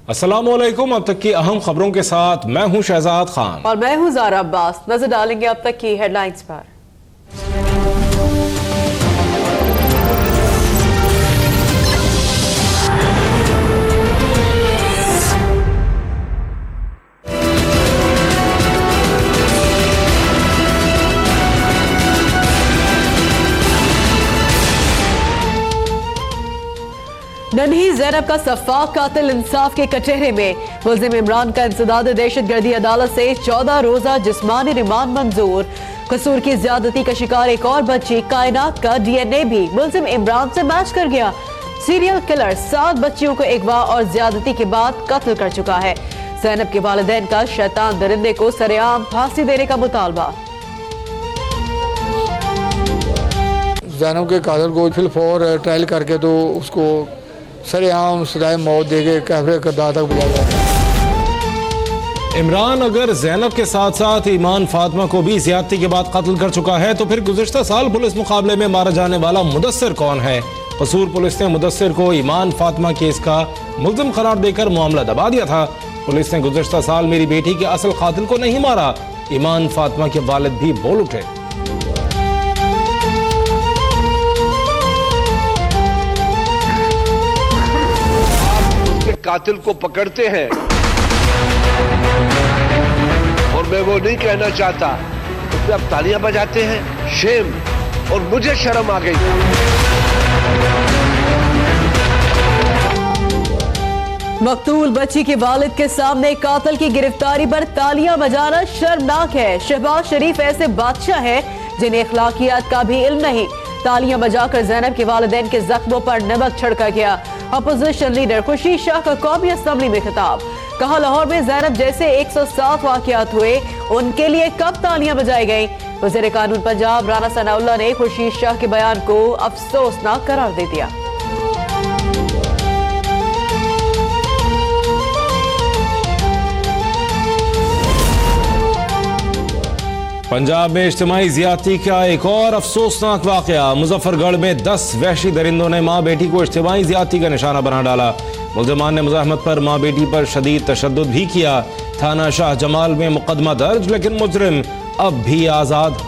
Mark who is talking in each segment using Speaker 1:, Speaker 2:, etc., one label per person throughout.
Speaker 1: अस्सलामुअलैकुम। अब तक की अहम खबरों के साथ मैं हूं शहजाद खान
Speaker 2: और मैं हूं ज़ारा अब्बास। नजर डालेंगे अब तक की हेडलाइंस पर। नन्ही ज़ैनब का सफाक कातिल इंसाफ के कचहरे में। मुल्जिम इमरान का इंसदाद दहशतगर्दी अदालत से 14 रोजा जिस्मानी रिमांड मंजूर। कसूर की ज्यादती का शिकार एक और बच्ची कायनात का DNA भी मुल्जिम इमरान से मैच कर गया। सीरियल किलर 7 बच्चियों को अगवा और ज्यादती के बाद कत्ल कर चुका है। ज़ैनब के वालिदैन का शैतान दरिंदे को सरेआम फांसी देने का मुतालबा।
Speaker 3: ज़ैनब के कातिल को फिलफौर ट्रायल करके तो उसको सरेआम सजाए मौत देके कैफरे करदार तक बुलाया।
Speaker 1: इमरान अगर ज़ैनब के साथ साथ ईमान फातिमा को भी ज्यादती के बाद कत्ल कर चुका है तो फिर गुज़िश्ता साल पुलिस मुकाबले में मारा जाने वाला मुदस्सिर कौन है? कसूर पुलिस ने मुदस्सिर को ईमान फातिमा केस का मुल्ज़िम करार देकर मामला दबा दिया था। पुलिस ने गुज़िश्ता साल मेरी बेटी के असल कातिल को नहीं मारा, ईमान फातिमा के वालिद भी बोल उठे।
Speaker 4: कातिल को पकड़ते हैं और मैं वो नहीं कहना चाहता, उसमें अब तालियां बजाते हैं। शेम, और मुझे शर्म आ गई।
Speaker 2: मकतूल बच्ची के वालिद के सामने कातिल की गिरफ्तारी पर तालियां बजाना शर्मनाक है। शहबाज शरीफ ऐसे बादशाह है जिन्हें अखलाकियात का भी इल्म नहीं। तालियां बजाकर ज़ैनब के वालिदैन के जख्मों पर नमक छिड़का गया। अपोजिशन लीडर खुर्शीद शाह का कौमी असम्बली में खिताब। कहा लाहौर में ज़ैनब जैसे 107 वाक़यात हुए, उनके लिए कब तालियां बजाई गई? वज़ीर कानून पंजाब राना सनाउल्लाह ने खुर्शीद शाह के बयान को अफसोसनाक करार दे दिया।
Speaker 1: पंजाब में इज्तिमाई ज़ियादती का एक और अफसोसनाक वाक़या। मुजफ्फरगढ़ में 10 वहशी दरिंदों ने माँ बेटी को इज्तिमाई ज़ियादती का निशाना बना डाला। मुल्ज़िमान ने मुज़ाहमत पर माँ बेटी पर शदीद तशद्दुद भी किया। थाना शाह जमाल में मुकदमा दर्ज, लेकिन मुजरिम अब भी आज़ाद।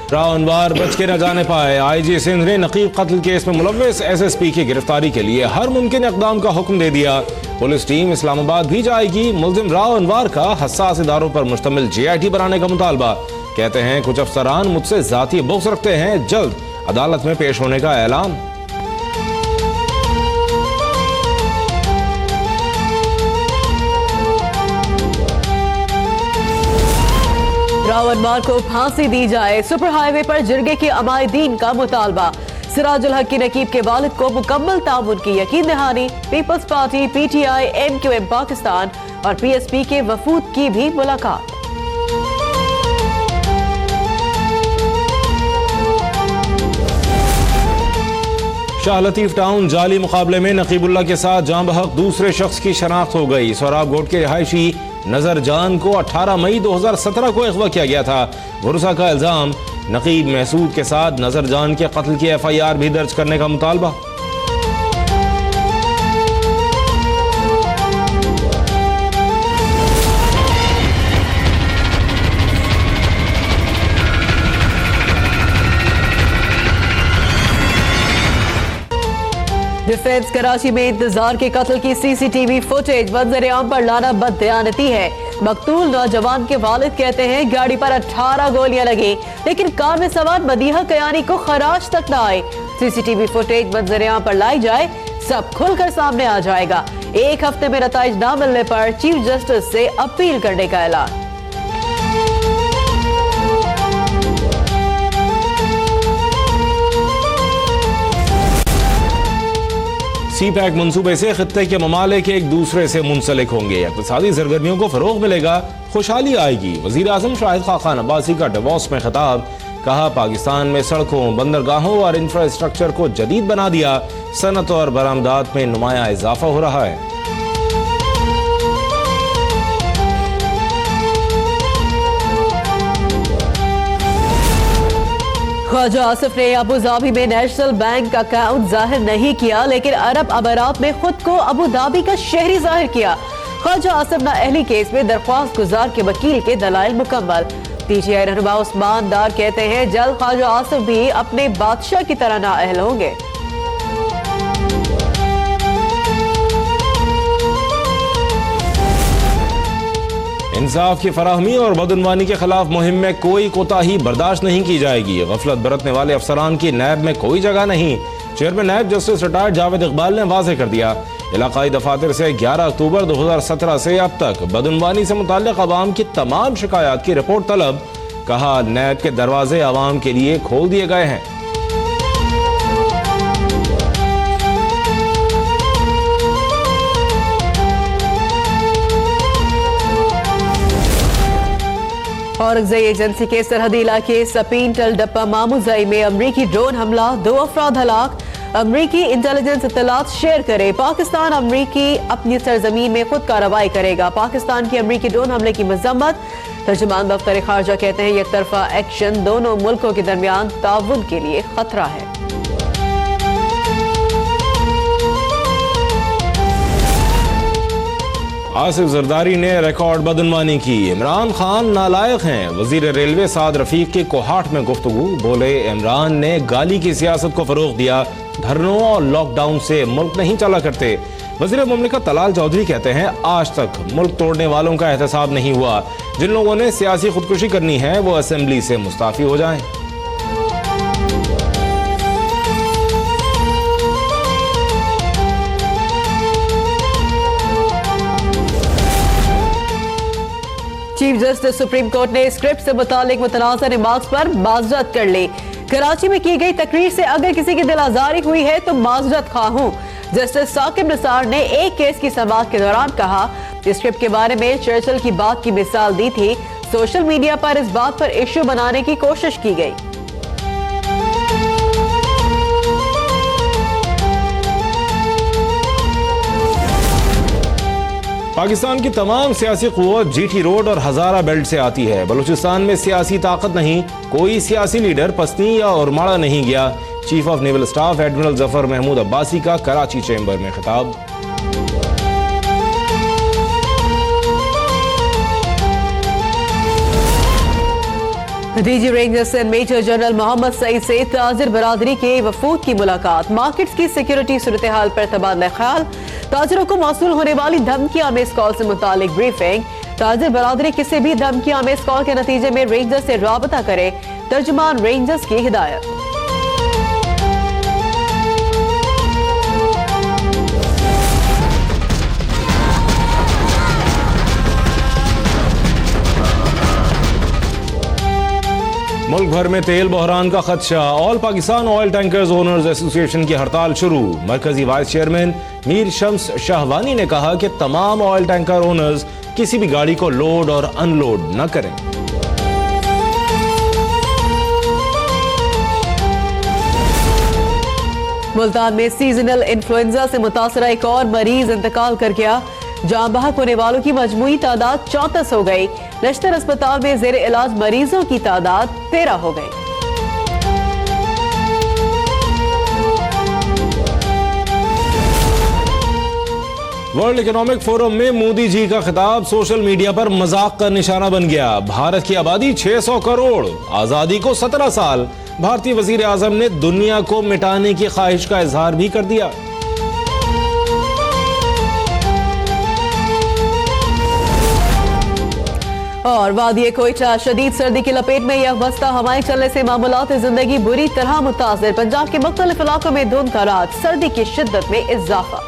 Speaker 1: रावनवार बच के न जाने पाए। IG सिंध ने नकीब कत्ल केस में मुलव्विस SSP की गिरफ्तारी के लिए हर मुमकिन इक़दाम का हुक्म दे दिया। पुलिस टीम इस्लामाबाद भी जाएगी। मुल्जिम रावनवार का हसास इदारों पर मुश्तमिल JIT बनाने का मुतालबा। कहते हैं कुछ अफसरान मुझसे ज़ाती बुग़्ज़ रखते हैं, जल्द अदालत में पेश होने का ऐलान।
Speaker 2: रावनवार को फांसी दी जाए। सुपर हाईवे पर जिरगे के अमायदीन का मुतालबा। सिराजुल हक की नकीब के वालिद को मुकम्मल ताउन की यकीन दहानी। Peoples Party, PTI, MQM Pakistan और PSP के वफूद की भी मुलाकात।
Speaker 1: शाह लतीफ टाउन जाली मुकाबले में नकीबुल्लाह के साथ जां बहक दूसरे शख्स की शनाख्त हो गई। सोराब गोट के रिहायशी नजर जान को 18 मई 2017 को अगवा किया गया था। भरोसा का इल्जाम, नकीब महसूद के साथ नजर जान के कत्ल की FIR भी दर्ज करने का मुतालबा।
Speaker 2: डिफेंस कराची में इंतजार के कत्ल की CCTV फुटेज मंजर-ए-आम पर लाना बददयानती है। मकतूल नौजवान के वालिद कहते हैं गाड़ी पर 18 गोलियां लगी, लेकिन कार में सवार मदीहा कयानी को खराज तक न आई। CCTV फुटेज मंजर-ए-आम पर लाई जाए, सब खुलकर सामने आ जाएगा। 1 हफ्ते में नताइज न मिलने पर चीफ जस्टिस से अपील करने का ऐलान।
Speaker 1: CPEC मंसूबे से खित्ते के ममालिक एक दूसरे से मुंसलिक होंगे। इक़्तिसादी सरगर्मियों को फरोग मिलेगा, खुशहाली आएगी। वज़ीर आज़म शाहिद खाकान अब्बासी का डवॉस में खिताब। कहा पाकिस्तान में सड़कों, बंदरगाहों और इंफ्रास्ट्रक्चर को जदीद बना दिया। सनत और बरामदात में नुमाया इजाफा हो रहा है।
Speaker 2: ख्वाजा आसिफ ने अबू धाबी में नेशनल बैंक अकाउंट जाहिर नहीं किया, लेकिन अरब अमारात में खुद को अबू धाबी का शहरी जाहिर किया। ख्वाजा आसिफ नाअहली केस में दरख्वास्त गुजार के वकील के दलाइल मुकम्मल। पीटीआई रहनुमा उस्मान डार कहते हैं जल्द ख्वाजा आसिफ भी अपने बादशाह की तरह नाअहल होंगे।
Speaker 1: इंसाफ की फराहमी और बदउनवानी के खिलाफ मुहिम में कोई कोताही बर्दाश्त नहीं की जाएगी। गफलत बरतने वाले अफसरान की नैब में कोई जगह नहीं। Chairman NAB justice retired Javed Iqbal ने वाज़ेह कर दिया। इलाकाई दफातर से 11 अक्टूबर 2017 से अब तक बदउनवानी से मुताल्लिक़ अवाम की तमाम शिकायत की रिपोर्ट तलब। कहा नैब के दरवाजे अवाम के लिए खोल दिए गए हैं।
Speaker 2: औरंगज़ई एजेंसी के सरहदी इलाके सपीन टल डप्पा मामूज़ई में अमरीकी ड्रोन हमला, 2 अफराद हलाक। अमरीकी इंटेलिजेंस इत्तलात शेयर करे। पाकिस्तान अमरीकी अपनी सरजमीन में खुद कार्रवाई करेगा। पाकिस्तान की अमरीकी ड्रोन हमले की मजम्मत। तर्जुमान दफ्तर खारजा कहते हैं एक तरफा एक्शन दोनों मुल्कों के दरमियान ताउन के लिए खतरा है।
Speaker 1: आसिफ जरदारी ने रिकॉर्ड बदउनवानी की। इमरान खान नालायक हैं। वजीर रेलवे साद रफीक की कोहाट में गुफ्तगू। बोले इमरान ने गाली की सियासत को फरोग दिया। धरनों और लॉकडाउन से मुल्क नहीं चला करते। वजीर मुमलिकत तलाल चौधरी कहते हैं आज तक मुल्क तोड़ने वालों का एहतसाब नहीं हुआ। जिन लोगों ने सियासी खुदकुशी करनी है वो असेंबली से मुस्ताफी हो जाएं।
Speaker 2: चीफ जस्टिस सुप्रीम कोर्ट ने स्क्रिप्ट से मुतालिक मुतनाज़ा रिमार्क्स पर माजरत कर ली। कराची में की गई तकरीर से अगर किसी की दिल आजारी हुई है तो माजरत खा हूं। जस्टिस साकिब निसार ने एक केस की समाअत के दौरान कहा स्क्रिप्ट के बारे में चर्चिल की बात की मिसाल दी थी। सोशल मीडिया पर इस बात पर इश्यू बनाने की कोशिश की गई।
Speaker 1: पाकिस्तान की तमाम सियासी क़ुव्वत जीटी रोड और हजारा बेल्ट से आती है। बलूचिस्तान में सियासी ताकत नहीं। कोई सियासी लीडर पसनी या उरमाड़ा नहीं गया। Chief of naval staff admiral Zafar Mahmood Abbasi का कराची चैम्बर में खिताब।
Speaker 2: DG Rangers and major general Mohammad Saeed से ताजिर बरादरी के वफूद की मुलाकात। मार्केट्स की सिक्योरिटी सूरत हाल पर तबादला ख्याल। ताजिरों को मौसूल होने वाली धमकी आमेज कॉल से मुतालिक ब्रीफिंग। ताजिर बरादरी किसी भी धमकी आमेज कॉल के नतीजे में रेंजर्स से राबता करे। तर्जुमान रेंजर्स की हिदायत।
Speaker 1: मुल्क भर में तेल बहरान का खदशा। All Pakistan oil tankers owners association की हड़ताल शुरू। मरकजी वाइस चेयरमैन मीर शम्स शाहवानी ने कहा कि तमाम ऑयल टैंकर ओनर्स किसी भी गाड़ी को लोड और अनलोड न करें।
Speaker 2: मुल्तान में सीजनल इन्फ्लुएंजा से मुतासरा एक और मरीज इंतकाल कर गया। जान बहक होने वालों की मजमूई तादाद 34 हो गई। नश्तर अस्पताल में जेर इलाज मरीजों की तादाद 13 हो गई।
Speaker 1: वर्ल्ड इकोनॉमिक फोरम में मोदी जी का खिताब सोशल मीडिया पर मजाक का निशाना बन गया। भारत की आबादी 600 करोड़, आजादी को 17 साल। भारतीय वजीर आजम ने दुनिया को मिटाने की ख्वाहिश का इजहार भी कर दिया।
Speaker 2: और वादिये कोयटा शदीद सर्दी की लपेट में यकबस्ता हवाएं चलने से मामूलात जिंदगी बुरी तरह मुतासिर। पंजाब के मुख्तलिफ इलाकों में धुंध का रात, सर्दी की शिद्दत में इजाफा।